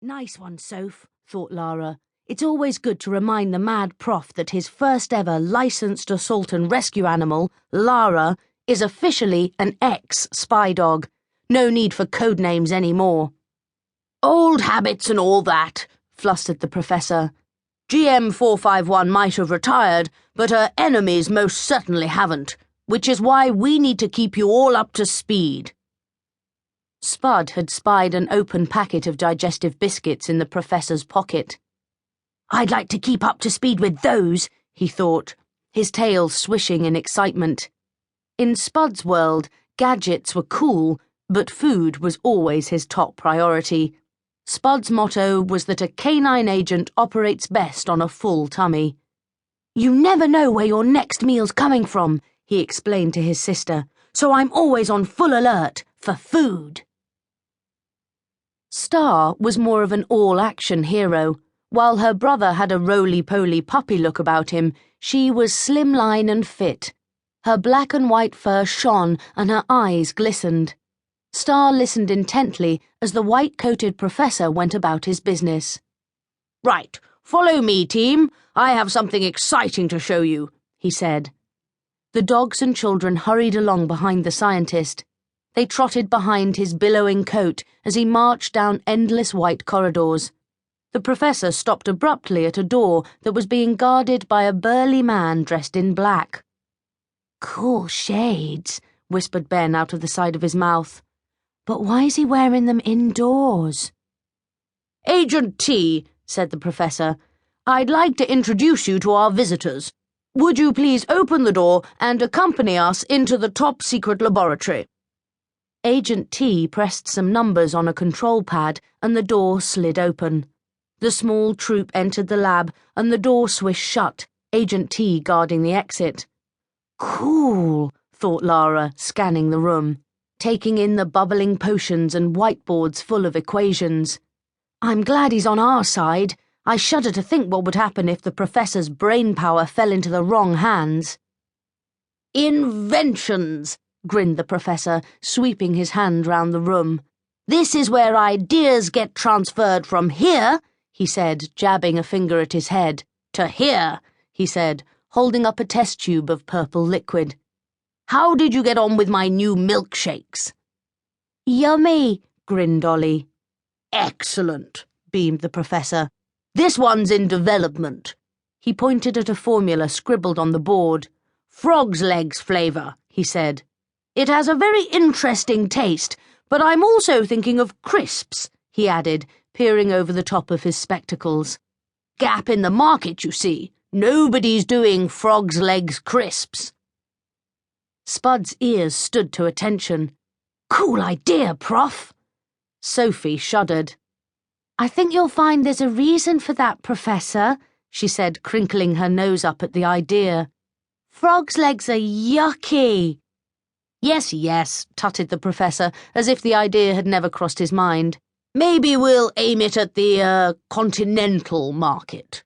Nice one, Soph, thought Lara. It's always good to remind the mad prof that his first ever licensed assault and rescue animal, Lara, is officially an ex-spy dog. No need for code names anymore. Old habits and all that, flustered the professor. GM 451 might have retired, but her enemies most certainly haven't, which is why we need to keep you all up to speed. Spud had spied an open packet of digestive biscuits in the professor's pocket. I'd like to keep up to speed with those, he thought, his tail swishing in excitement. In Spud's world, gadgets were cool, but food was always his top priority. Spud's motto was that a canine agent operates best on a full tummy. You never know where your next meal's coming from, he explained to his sister, so I'm always on full alert for food. Star was more of an all-action hero. While her brother had a roly-poly puppy look about him, she was slimline and fit. Her black and white fur shone and her eyes glistened. Star listened intently as the white-coated professor went about his business. Right, follow me, team. I have something exciting to show you, he said. The dogs and children hurried along behind the scientist. They trotted behind his billowing coat as he marched down endless white corridors. The professor stopped abruptly at a door that was being guarded by a burly man dressed in black. Cool shades, whispered Ben out of the side of his mouth. But why is he wearing them indoors? Agent T, said the professor, I'd like to introduce you to our visitors. Would you please open the door and accompany us into the top-secret laboratory? Agent T pressed some numbers on a control pad and the door slid open. The small troop entered the lab and the door swished shut, Agent T guarding the exit. Cool, thought Lara, scanning the room, taking in the bubbling potions and whiteboards full of equations. I'm glad he's on our side. I shudder to think what would happen if the professor's brain power fell into the wrong hands. Inventions, grinned the professor, sweeping his hand round the room. This is where ideas get transferred from here, he said, jabbing a finger at his head. To here, he said, holding up a test tube of purple liquid. How did you get on with my new milkshakes? Yummy, grinned Ollie. Excellent, beamed the professor. This one's in development. He pointed at a formula scribbled on the board. Frog's legs flavour, he said. It has a very interesting taste, but I'm also thinking of crisps, he added, peering over the top of his spectacles. Gap in the market, you see. Nobody's doing frog's legs crisps. Spud's ears stood to attention. Cool idea, Prof. Sophie shuddered. I think you'll find there's a reason for that, Professor, she said, crinkling her nose up at the idea. Frog's legs are yucky. Yes, tutted the professor, as if the idea had never crossed his mind. Maybe we'll aim it at the, continental market.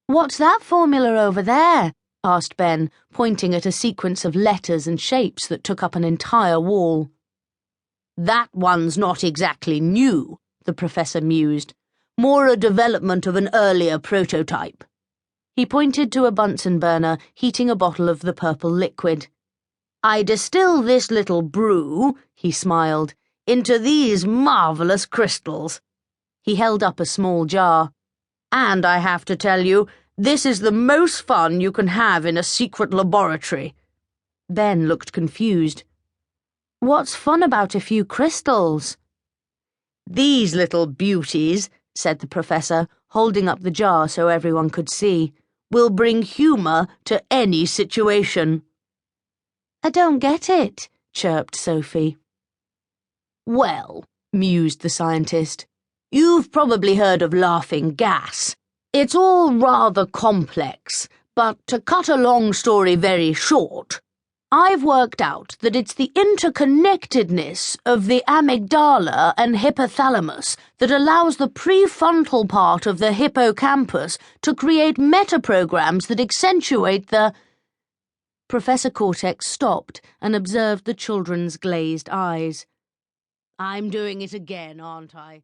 What's that formula over there? Asked Ben, pointing at a sequence of letters and shapes that took up an entire wall. That one's not exactly new, the professor mused. More a development of an earlier prototype. He pointed to a Bunsen burner, heating a bottle of the purple liquid. I distill this little brew, he smiled, into these marvellous crystals. He held up a small jar. And I have to tell you, this is the most fun you can have in a secret laboratory. Ben looked confused. What's fun about a few crystals? These little beauties, said the professor, holding up the jar so everyone could see, will bring humour to any situation. I don't get it, chirped Sophie. Well, mused the scientist, you've probably heard of laughing gas. It's all rather complex, but to cut a long story very short, I've worked out that it's the interconnectedness of the amygdala and hypothalamus that allows the prefrontal part of the hippocampus to create metaprograms that accentuate the... Professor Cortex stopped and observed the children's glazed eyes. I'm doing it again, aren't I?